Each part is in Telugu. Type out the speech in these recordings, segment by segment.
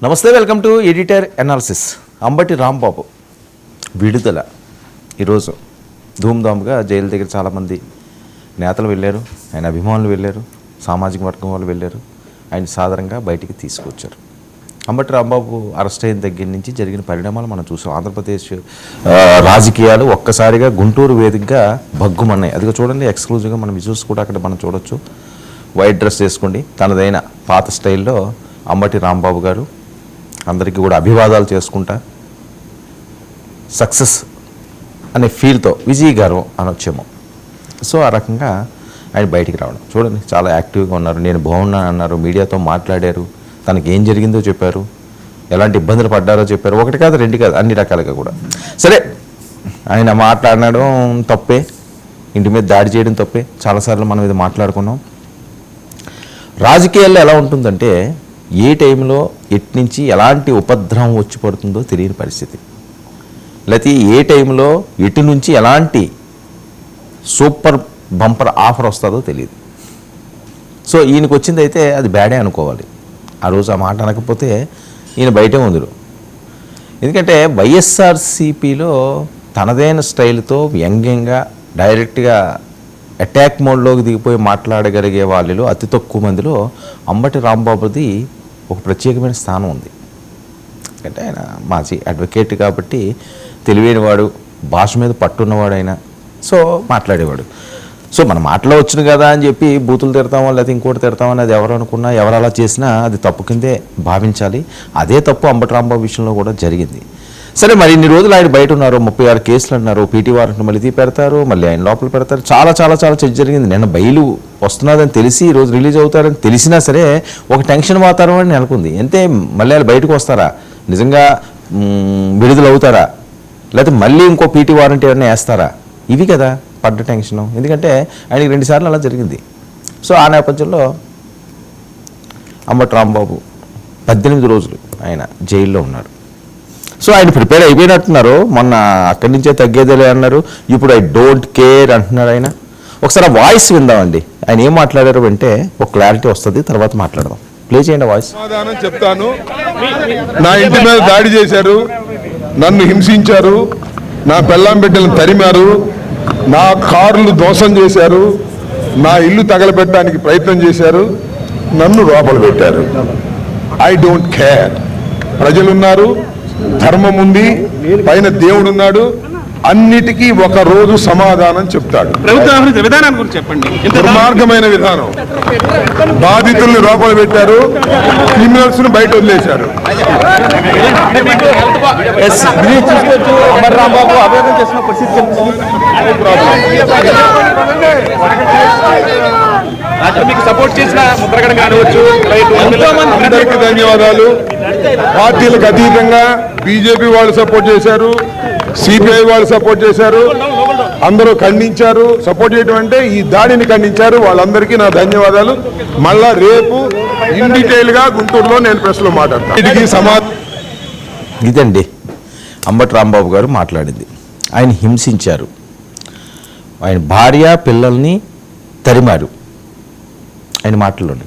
నమస్తే, welcome to editor analysis. Ambati Rambabu విడుదల ఈరోజు ధూమ్ధామ్గా జైలు దగ్గర చాలామంది నేతలు వెళ్ళారు, ఆయన అభిమానులు వెళ్ళారు, సామాజిక వర్గం వాళ్ళు వెళ్ళారు, ఆయన సాధారణంగా బయటికి తీసుకొచ్చారు. అంబటి రాంబాబు అరెస్ట్ అయిన దగ్గర నుంచి జరిగిన పరిణామాలు మనం చూసాం. ఆంధ్రప్రదేశ్ రాజకీయాలు ఒక్కసారిగా గుంటూరు వేదికగా భగ్గుమన్నాయి. అదిగో చూడండి, ఎక్స్క్లూజివ్గా మనం విజువల్స్ కూడా అక్కడ మనం చూడొచ్చు. వైట్ డ్రెస్ వేసుకోండి, తనదైన పాత స్టైల్లో అంబటి రాంబాబు గారు అందరికీ కూడా అభివాదాలు చేసుకుంటా సక్సెస్ అనే ఫీల్తో విజయ్ గారు అనొచ్చేమో. సో ఆ రకంగా ఆయన బయటికి రావడం చూడండి, చాలా యాక్టివ్గా ఉన్నారు. నేను బాగున్నాను అన్నారు, మీడియాతో మాట్లాడారు, తనకి ఏం జరిగిందో చెప్పారు, ఎలాంటి ఇబ్బందులు పడ్డారో చెప్పారు. ఒకటి కాదు, రెండు కాదు, అన్ని రకాలుగా కూడా. సరే, ఆయన మాట్లాడడం తప్పే, ఇంటి మీద దాడి చేయడం తప్పే, చాలాసార్లు మనం ఇది మాట్లాడుకున్నాం. రాజకీయాల్లో ఎలా ఉంటుందంటే ఏ టైంలో ఎట్నుంచి ఎలాంటి ఉపద్రవం వచ్చి పడుతుందో తెలియని పరిస్థితి, లేకపోతే ఏ టైంలో ఎటు నుంచి ఎలాంటి సూపర్ బంపర్ ఆఫర్ వస్తుందో తెలియదు. సో ఈయనకు వచ్చింది అయితే అది బ్యాడే అనుకోవాలి. ఆ రోజు ఆ మాట అనకపోతే ఈయన బయటే ఉందరు. ఎందుకంటే వైఎస్ఆర్సీపీలో తనదైన స్టైల్తో వ్యంగ్యంగా డైరెక్ట్గా అటాక్ మోడ్లోకి దిగిపోయి మాట్లాడగలిగే వాళ్ళలో అతి తక్కువ మందిలో అంబటి రాంబాబుది ఒక ప్రత్యేకమైన స్థానం ఉంది. అంటే ఆయన మాజీ అడ్వకేట్ కాబట్టి తెలివైన వాడు, భాష మీద పట్టున్నవాడు ఆయన. సో మాట్లాడేవాడు. సో మన మాటలో వచ్చిన కదా అని చెప్పి బూతులు తిడతామో లేకపోతే ఇంకోటి తిడతామని అది ఎవరు అనుకున్నా, ఎవరు అలా చేసినా అది తప్పు కిందే భావించాలి. అదే తప్పు అంబటి రాంబాబు విషయంలో కూడా జరిగింది. సరే, మరి ఇన్ని రోజులు ఆయన బయట ఉన్నారు, 36 కేసులు అన్నారు, పీటీ వారెంట్ మళ్ళీ పెడతారు, మళ్ళీ ఆయన లోపల పెడతారు, చాలా చాలా చాలా చెక్ జరిగింది. నిన్న బయలు వస్తున్నదని తెలిసి ఈరోజు రిలీజ్ అవుతారని తెలిసినా సరే ఒక టెన్షన్ వాతావరణం అని అనుకుంది. అంతే, మళ్ళీ వాళ్ళు బయటకు వస్తారా, నిజంగా విడుదల అవుతారా, లేకపోతే మళ్ళీ ఇంకో పీటీ వారెంట్ ఏమైనా వేస్తారా, ఇవి కదా పడ్డ టెన్షను. ఎందుకంటే ఆయనకి 2 సార్లు అలా జరిగింది. సో ఆ నేపథ్యంలో అంబటి రాంబాబు 18 రోజులు ఆయన జైల్లో ఉన్నారు. సో ఆయన ప్రిపేర్ అయిపోయినట్టున్నారు. మొన్న అక్కడి నుంచే తగ్గేదేలే అన్నారు, ఇప్పుడు ఐ డోంట్ కేర్ అంటున్నాడు ఆయన. ఒకసారి ఆ వాయిస్ విందామండి, ఆయన ఏం మాట్లాడారు అంటే ఒక క్లారిటీ వస్తుంది, తర్వాత మాట్లాడదాం. ప్లే చేయండి వాయిస్. సమాధానం చెప్తాను. నా ఇంటి మీద దాడి చేశారు, నన్ను హింసించారు, నా పెళ్ళాం బిడ్డలను తరిమారు, నా కార్లు ధ్వంసం చేశారు, నా ఇల్లు తగలబెట్టడానికి ప్రయత్నం చేశారు, నన్ను లోపల పెట్టారు. I don't care. ప్రజలున్నారు, ధర్మం ఉంది, పైన దేవుడున్నాడు, అన్నిటికీ ఒక రోజు సమాధానం చెప్తాడు. దుర్మార్గమైన విధానం. బాధితుల్ని లోపల పెట్టారు, క్రిమినల్స్ ను బయట వదిలేశారు. అందరికీ ధన్యవాదాలు. పార్టీలకు అతీతంగా బీజేపీ వాళ్ళు సపోర్ట్ చేశారు, సిపిఐ వాళ్ళు సపోర్ట్ చేశారు, అందరూ ఖండించారు. సపోర్ట్ చేయడం అంటే ఈ దాడిని ఖండించారు. వాళ్ళందరికీ నా ధన్యవాదాలు. మళ్ళా రేపు ఇన్ డీటెయిల్ గా గుంటూరులో నేను ప్రెస్ లో మాట్లాడతాను. ఇదండి అంబటి రాంబాబు గారు మాట్లాడింది. ఆయన హింసించారు, ఆయన భార్య పిల్లల్ని తరిమారు ఆయన మాటల్లోనే.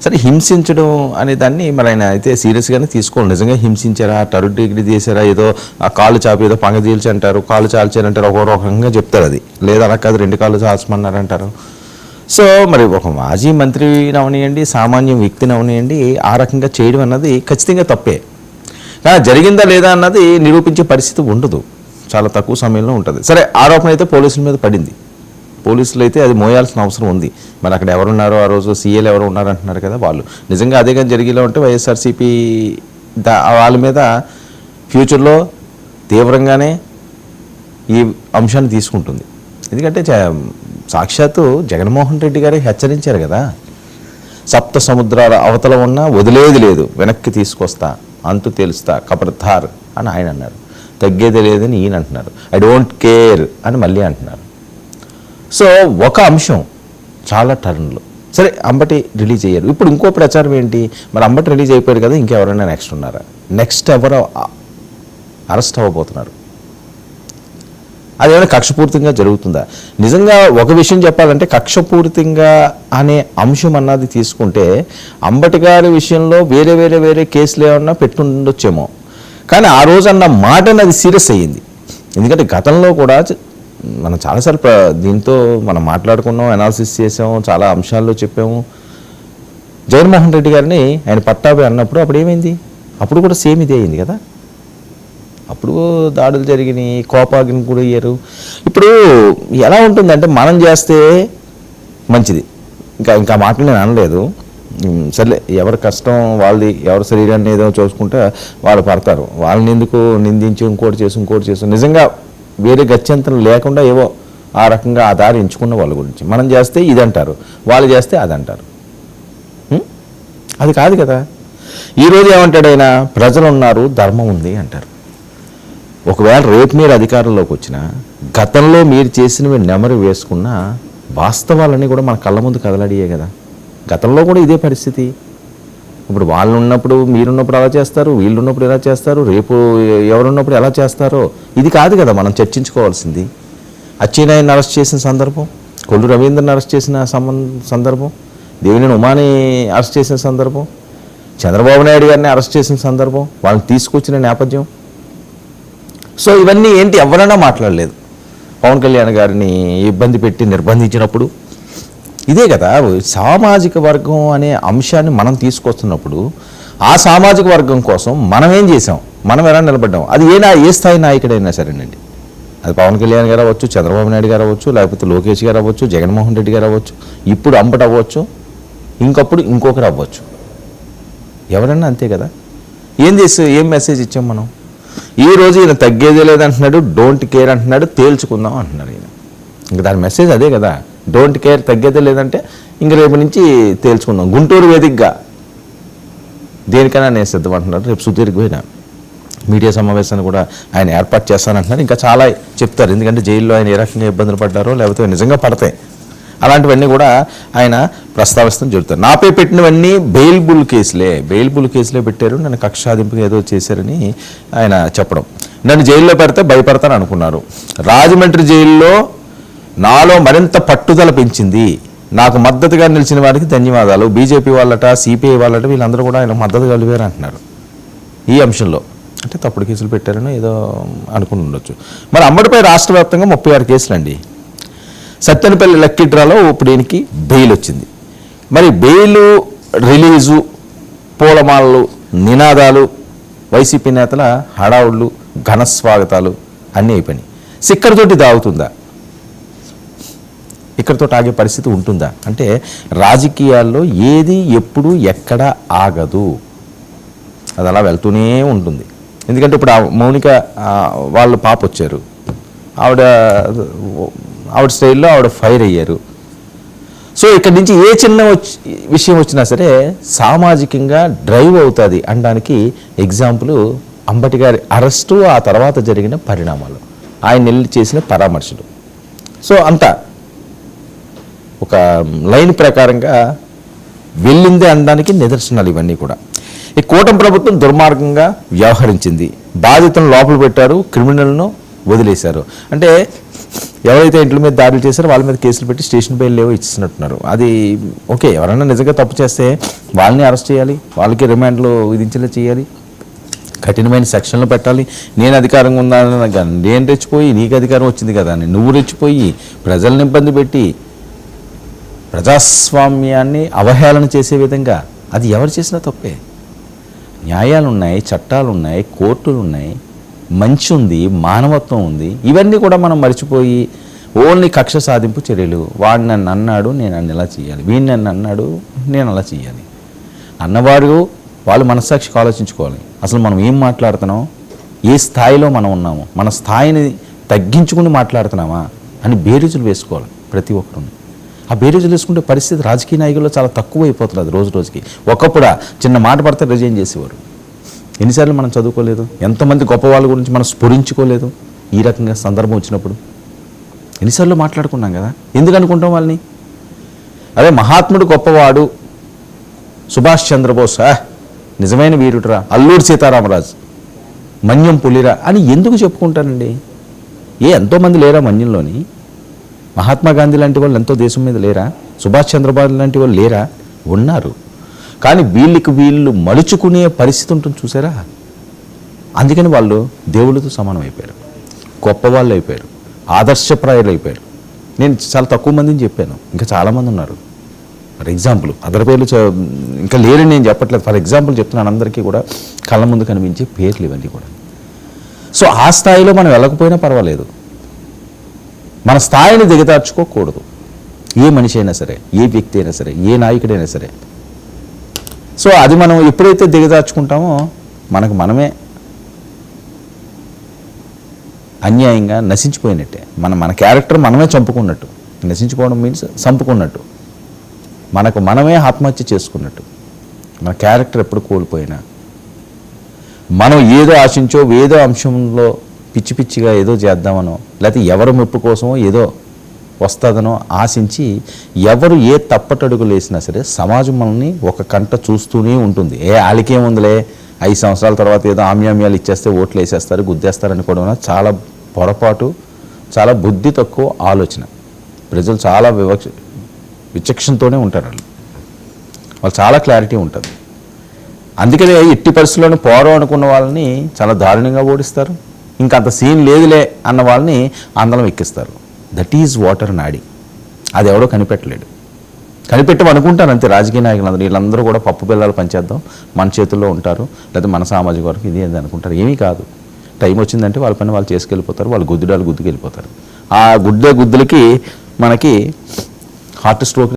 సరే, హింసించడం అనే దాన్ని మరి ఆయన అయితే సీరియస్గానే తీసుకోండి. నిజంగా హింసించారా, టర్డ్ డిగ్రీ చేశారా, ఏదో ఆ కాళ్ళు చాపి ఏదో పంగ తీల్చి అంటారు, కాళ్ళు చాల్చారంటారు, ఒక రకంగా చెప్తారు. అది లేదా అలా కాదు, 2 కాళ్ళు చాల్చమన్నారంటారు. సో మరి ఒక మాజీ మంత్రిని అవనియండి, సామాన్య వ్యక్తిని అవనియండి, ఆ రకంగా చేయడం అన్నది ఖచ్చితంగా తప్పే. కానీ జరిగిందా లేదా అన్నది నిరూపించే పరిస్థితి ఉండదు, చాలా తక్కువ సమయంలో ఉంటుంది. సరే, ఆరోపణ అయితే పోలీసుల మీద పడింది. పోలీసులు అయితే అది మోయాల్సిన అవసరం ఉంది. మరి అక్కడ ఎవరున్నారో ఆ రోజు సీఏలు ఎవరు ఉన్నారు అంటున్నారు కదా, వాళ్ళు నిజంగా అదే కానీ జరిగేలా ఉంటే వైఎస్ఆర్సీపీ వాళ్ళ మీద ఫ్యూచర్లో తీవ్రంగానే ఈ అంశాన్ని తీసుకుంటుంది. ఎందుకంటే సాక్షాత్తు జగన్మోహన్ రెడ్డి గారే హెచ్చరించారు కదా, సప్త సముద్రాల అవతల ఉన్నా వదిలేది లేదు, వెనక్కి తీసుకొస్తా, అంతు తెలుస్తా, కబర్దార్ అని ఆయన అన్నారు. తగ్గేది లేదని ఈయన అంటున్నారు. ఐ డోంట్ కేర్ అని మళ్ళీ అంటున్నారు. సో ఒక అంశం చాలా టర్న్లు. సరే, అంబటి రిలీజ్ అయ్యారు. ఇప్పుడు ఇంకో ప్రచారం ఏంటి, మరి అంబటి రిలీజ్ అయిపోయారు కదా, ఇంకెవరైనా నెక్స్ట్ ఉన్నారా, నెక్స్ట్ ఎవరో అరెస్ట్ అవ్వబోతున్నారు. అదేమైనా కక్షపూరితంగా జరుగుతుందా? నిజంగా ఒక విషయం చెప్పాలంటే కక్షపూరితంగా అనే అంశం అన్నది తీసుకుంటే అంబటి గారి విషయంలో వేరే కేసులు ఏమన్నా పెట్టుండొచ్చేమో, కానీ ఆ రోజు అన్న మాట అది సీరియస్ అయ్యింది. ఎందుకంటే గతంలో కూడా మనం చాలాసార్లు దీంతో మనం మాట్లాడుకున్నాం, అనాలిసిస్ చేసాము, చాలా అంశాల్లో చెప్పాము. జగన్మోహన్ రెడ్డి గారిని ఆయన పట్టాభి అన్నప్పుడు అప్పుడు ఏమైంది? అప్పుడు కూడా సేమ్ ఇదే అయింది కదా. అప్పుడు దాడులు జరిగినాయి, కోపాగ్ని కూడా అయ్యారు. ఇప్పుడు ఎలా ఉంటుందంటే మనం చేస్తే మంచిది, ఇంకా మాటలు నేను అనలేదు, సర్లే ఎవరి కష్టం వాళ్ళది, ఎవరి శరీరాన్ని ఏదో చూసుకుంటే వాళ్ళు పడతారు. వాళ్ళని ఎందుకు నిందించి ఇంకోటి చేసి నిజంగా వేరే గత్యంతరం లేకుండా ఏవో ఆ రకంగా ఆ దారి ఎంచుకున్న వాళ్ళ గురించి మనం చేస్తే ఇది అంటారు, వాళ్ళు చేస్తే అది అంటారు. అది కాదు కదా. ఈరోజు ఏమంటాడు ఆయన, ప్రజలు ఉన్నారు, ధర్మం ఉంది అంటారు. ఒకవేళ రేపు మీరు అధికారంలోకి వచ్చినా గతంలో మీరు చేసినవి నెమరు వేసుకున్న వాస్తవాలన్నీ కూడా మన కళ్ళ ముందు కదలడియే కదా. గతంలో కూడా ఇదే పరిస్థితి. ఇప్పుడు వాళ్ళు ఉన్నప్పుడు మీరున్నప్పుడు అలా చేస్తారు, వీళ్ళు ఉన్నప్పుడు ఎలా చేస్తారు, రేపు ఎవరున్నప్పుడు ఎలా చేస్తారో ఇది కాదు కదా మనం చర్చించుకోవాల్సింది. అచ్చెన్నాయుడిని అరెస్ట్ చేసిన సందర్భం, కొల్లు రవీంద్రని అరెస్ట్ చేసిన సందర్భం, దేవినేని ఉమాని అరెస్ట్ చేసిన సందర్భం, చంద్రబాబు నాయుడు గారిని అరెస్ట్ చేసిన సందర్భం, వాళ్ళని తీసుకొచ్చిన నేపథ్యం. సో ఇవన్నీ ఏంటి, ఎవరైనా మాట్లాడలేదు. పవన్ కళ్యాణ్ గారిని ఇబ్బంది పెట్టి నిర్బంధించినప్పుడు ఇదే కదా. సామాజిక వర్గం అనే అంశాన్ని మనం తీసుకొస్తున్నప్పుడు ఆ సామాజిక వర్గం కోసం మనం ఏం చేసాం, మనం ఎలా నిలబడ్డాం, అది ఏ స్థాయి నాయకుడైనా సరేనండి, అది పవన్ కళ్యాణ్ గారు అవ్వచ్చు, చంద్రబాబు నాయుడు గారు అవ్వచ్చు, లేకపోతే లోకేష్ గారు అవ్వచ్చు, జగన్మోహన్ రెడ్డి గారు అవ్వచ్చు, ఇప్పుడు అంబటి అవ్వచ్చు, ఇంకప్పుడు ఇంకొకరు అవ్వచ్చు, ఎవరన్నా అంతే కదా. ఏం మెసేజ్ ఇచ్చాం మనం? ఈరోజు ఈయన తగ్గేదే లేదంటున్నాడు, డోంట్ కేర్ అంటున్నాడు, తేల్చుకుందాం అంటున్నారు ఈయన. ఇంకా దాని మెసేజ్ అదే కదా, డోంట్ కేర్, తగ్గేదే లేదంటే ఇంక రేపు నుంచి తేల్చుకుందాం. గుంటూరు వేదికగా దేనికైనా నేను సిద్ధం అంటున్నారు. రేపు సుదీర్ఘమైన మీడియా సమావేశాన్ని కూడా ఆయన ఏర్పాటు చేస్తానంటున్నారు. ఇంకా చాలా చెప్తారు, ఎందుకంటే జైల్లో ఆయన ఏ రకంగా ఇబ్బందులు పడ్డారో, లేకపోతే నిజంగా పడతాయి అలాంటివన్నీ కూడా ఆయన ప్రస్తావిస్తాం జరుగుతారు. నాపై పెట్టినవన్నీ బెయిల్బుల్ కేసులే పెట్టారు, నన్ను కక్ష సాధింపుగా ఏదో చేశారని ఆయన చెప్పడం. నన్ను జైల్లో పెడితే భయపడతాను అనుకున్నారు. రాజమండ్రి జైల్లో నాలో మరింత పట్టుదల పెంచింది, నాకు మద్దతుగా నిలిచిన వారికి ధన్యవాదాలు. బీజేపీ వాళ్ళట, సిపిఐ వాళ్ళట, వీళ్ళందరూ కూడా ఆయన మద్దతు కలిగారు అంటున్నారు. ఈ అంశంలో అంటే తప్పుడు కేసులు పెట్టారని ఏదో అనుకుని ఉండొచ్చు. మరి అంబటిపై రాష్ట్ర వ్యాప్తంగా 36 కేసులండి. సత్తెనపల్లి లక్కీ డ్రాలో ఇప్పుడు ఈయనకి బెయిల్ వచ్చింది. మరి బెయిల్ రిలీజు, పూలమాలలు, నినాదాలు, వైసీపీ నేతల హడావుళ్ళు, ఘన స్వాగతాలు అన్నీ అయిపోయినాయి. ఇక్కడితోటి దాగుతుందా? ఇక్కడితో ఆగే పరిస్థితి ఉంటుందా? అంటే రాజకీయాల్లో ఏది ఎప్పుడు ఎక్కడ ఆగదు, అది అలా వెళ్తూనే ఉంటుంది. ఎందుకంటే ఇప్పుడు మౌనిక వాళ్ళు పాప వచ్చారు, ఆవిడ స్టైల్లో ఆవిడ ఫైర్ అయ్యారు. సో ఇక్కడి నుంచి ఏ చిన్న విషయం వచ్చినా సరే సామాజికంగా డ్రైవ్ అవుతుంది అనడానికి ఎగ్జాంపుల్ అంబటి గారి అరెస్టు, ఆ తర్వాత జరిగిన పరిణామాలు, ఆయన వెళ్ళి చేసిన పరామర్శలు. సో అంతా ఒక లైన్ ప్రకారంగా వెళ్ళిందే అనడానికి నిదర్శనాలు ఇవన్నీ కూడా. ఈ కూటమి ప్రభుత్వం దుర్మార్గంగా వ్యవహరించింది, బాధితులను లోపల పెట్టారు, క్రిమినల్ను వదిలేశారు. అంటే ఎవరైతే ఇంట్ల మీద దాడులు చేశారో వాళ్ళ మీద కేసులు పెట్టి స్టేషన్ బెయిల్ లేవో ఇచ్చినట్టున్నారు. అది ఓకే, ఎవరైనా నిజంగా తప్పు చేస్తే వాళ్ళని అరెస్ట్ చేయాలి, వాళ్ళకి రిమాండ్లు విధించేలా చేయాలి, కఠినమైన సెక్షన్లు పెట్టాలి. నేను అధికారంగా ఉన్నానని కానీ నేను రెచ్చిపోయి, నీకు అధికారం వచ్చింది కదా అని నువ్వు రెచ్చిపోయి ప్రజల్ని ఇబ్బంది పెట్టి ప్రజాస్వామ్యాన్ని అవహేళన చేసే విధంగా అది ఎవరు చేసినా తప్పే. న్యాయాలు ఉన్నాయి, చట్టాలు ఉన్నాయి, కోర్టులు ఉన్నాయి, మంచి ఉంది, మానవత్వం ఉంది. ఇవన్నీ కూడా మనం మర్చిపోయి ఓన్లీ కక్ష సాధింపు చర్యలు, వాడు నన్ను అన్నాడు నేను నన్ను ఇలా చేయాలి, వీడు నన్ను అన్నాడు నేను అలా చేయాలి అన్నవాడు వాళ్ళు మనస్సాక్షికి ఆలోచించుకోవాలి. అసలు మనం ఏం మాట్లాడుతున్నాం, ఏ స్థాయిలో మనం ఉన్నాము, మన స్థాయిని తగ్గించుకుని మాట్లాడుతున్నామా అని బేరీజులు వేసుకోవాలి ప్రతి ఒక్కరు. ఆ బేరీజులు వేసుకుంటే పరిస్థితి రాజకీయ నాయకుల్లో చాలా తక్కువ అయిపోతుంది రోజు రోజుకి. ఒకప్పుడు చిన్న మాట పడితే రిజైన్ చేసేవారు. ఎన్నిసార్లు మనం చదువుకోలేదు, ఎంతమంది గొప్ప వాళ్ళ గురించి మనం స్ఫురించుకోలేదు. ఈ రకంగా సందర్భం వచ్చినప్పుడు ఎన్నిసార్లు మాట్లాడుకున్నాం కదా. ఎందుకు అనుకుంటాం వాళ్ళని? అదే మహాత్ముడు గొప్పవాడు, సుభాష్ చంద్రబోస్ నిజమైన వీరుడురా, అల్లూరి సీతారామరాజు, మన్యం పులిరా అని ఎందుకు చెప్పుకుంటానండి? ఎంతోమంది లేరా మన్యంలోని? మహాత్మా గాంధీ లాంటి వాళ్ళు ఎంతో దేశం మీద లేరా? సుభాష్ చంద్రబోస్ లాంటి వాళ్ళు లేరా? ఉన్నారు. కానీ వీళ్ళు మలుచుకునే పరిస్థితి ఉంటుంది చూసారా? అందుకని వాళ్ళు దేవుళ్ళతో సమానం అయిపోయారు, గొప్పవాళ్ళు అయిపోయారు, ఆదర్శప్రాయులు అయిపోయారు. నేను చాలా తక్కువ మందిని చెప్పాను, ఇంకా చాలామంది ఉన్నారు. ఫర్ ఎగ్జాంపుల్ అదర్ పేర్లు ఇంకా లేరని నేను చెప్పట్లేదు, ఫర్ ఎగ్జాంపుల్ చెప్తున్నాను. అందరికీ కూడా కళ్ళ ముందు కనిపించే పేర్లు ఇవన్నీ కూడా. సో ఆ స్థాయిలో మనం వెళ్ళకపోయినా పర్వాలేదు, మన స్థాయిని దిగదార్చుకోకూడదు. ఏ మనిషి అయినా సరే, ఏ వ్యక్తి అయినా సరే, ఏ నాయకుడైనా సరే. సో అది మనం ఎప్పుడైతే దిగదార్చుకుంటామో మనమే అన్యాయంగా నశించిపోయినట్టే. మన క్యారెక్టర్ మనమే చంపుకున్నట్టు. నశించుకోవడం మీన్స్ చంపుకున్నట్టు, మనమే ఆత్మహత్య చేసుకున్నట్టు. మన క్యారెక్టర్ ఎప్పుడు కోల్పోయినా, మనం ఏదో ఆశించో ఏదో అంశంలో పిచ్చిగా ఏదో చేద్దామనో, లేకపోతే ఎవరి మెప్పు కోసమో ఏదో వస్తుందనో ఆశించి ఎవరు ఏ తప్పటడుగులు వేసినా సరే సమాజం మనల్ని ఒక కంట చూస్తూనే ఉంటుంది. ఆలికేముందిలే 5 సంవత్సరాల తర్వాత ఏదో ఆమ్యామ్యాలు ఇచ్చేస్తే ఓట్లు వేసేస్తారు, గుద్దేస్తారు అనుకోవడం చాలా పొరపాటు, చాలా బుద్ధి తక్కువ ఆలోచన. ప్రజలు చాలా విచక్షణతోనే ఉంటారు. వాళ్ళు చాలా క్లారిటీ ఉంటుంది. అందుకనే ఎట్టి పరిస్థితుల్లోనూ పోరం అనుకున్న వాళ్ళని చాలా దారుణంగా ఓడిస్తారు. ఇంకా అంత సీన్ లేదులే అన్న వాళ్ళని ఆందోళన ఎక్కిస్తారు. దట్ ఈజ్ వాటర్ నాడి. అది ఎవడో కనిపెట్టలేడు. కనిపెట్టమనుకుంటారు అంతే రాజకీయ నాయకులందరూ. వీళ్ళందరూ కూడా పప్పు బిళ్ళాలు పంచేద్దాం, మన చేతుల్లో ఉంటారు, లేకపోతే మన సామాజిక వర్గం ఇది అని అనుకుంటారు. ఏమీ కాదు. టైం వచ్చిందంటే వాళ్ళ పని వాళ్ళు చేసుకెళ్ళిపోతారు, వాళ్ళు గుద్దుకెళ్ళిపోతారు. ఆ గుద్దులకి మనకి హార్ట్ స్ట్రోక్